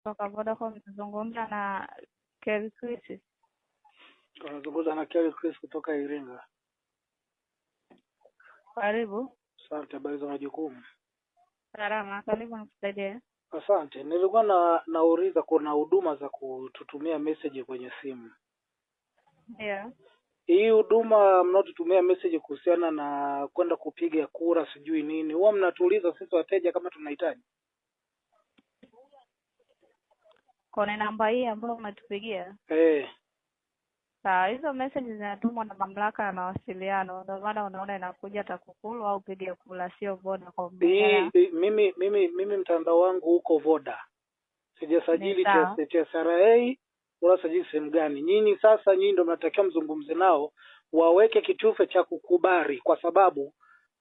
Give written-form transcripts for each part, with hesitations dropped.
Toka Vodacom nazungumza na Kelly Chris. Tunazungumza na Kelly Chris kutoka Iringa. Karibu. Asante, habari za majukumu? Salama, karibu nikusaidie. Asante. Nilikuwa nauliza kuna huduma za kututumia message kwenye simu. Ndio. Hii huduma mnaotutumia message kuhusiana na kwenda kupiga kura sijui nini, huwa mnatuuliza sisi wateja kama tunahitaji? Kuna namba hii ambayo umetupigia? Sawa, hizo message zinatumwa na mamlaka ya mawasiliano, ndio maana unaona inakuja TAKUKURU au piga kura, sio Vodacom. Mimi mtandao wangu huko Voda. Sijasajili TSRA wala sajili sehemu gani. Nyinyi sasa ndio mnatakiwa mzungumze nao waweke kitufe cha kukubali, kwa sababu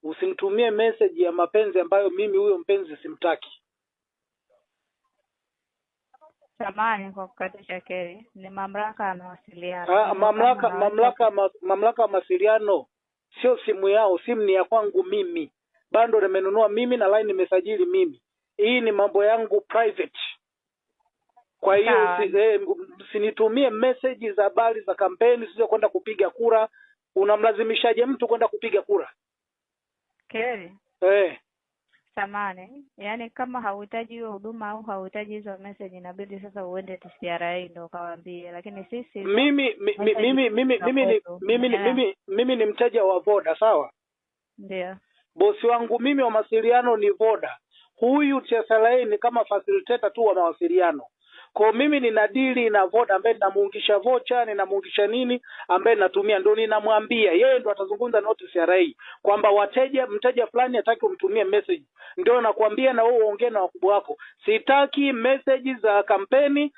usinitumie message ya mapenzi ambayo mimi huyo mpenzi simtaki. Samahani kwa kukatisha Kelly, ni mamlaka ya mawasiliano. Mamlaka ya mawasiliano sio simu yao, simu ni ya kwangu mimi. Bando nimenunua mimi na line nimesajili mimi. Hii ni mambo yangu private. Kwa hiyo usinitumie message za habari za kampeni sio kwenda kupiga kura. Unamlazimishaje mtu kwenda kupiga kura? Kelly. Samahani, yani kama hauhitaji hiyo huduma au hauhitaji hizo message inabidi sasa uende TCRA ndio kawaambie, lakini sisi mimi ni mteja wa Voda, sawa? Ndio. Bosi wangu mimi wa mawasiliano ni Voda. Huyu TSRA ni kama facilitator tu wa mawasiliano. Kwa mimi nina deal na Voda ambaye ninamuungisha vocha, ninamuungisha nini ambaye natumia, ndio ninamwambia yeye ndo atazungumza na TSRA kwamba mteja fulani hataki umtumie message. Ndio nakwambia na wewe uongee na wakubwa wako. Sitaki message za kampeni,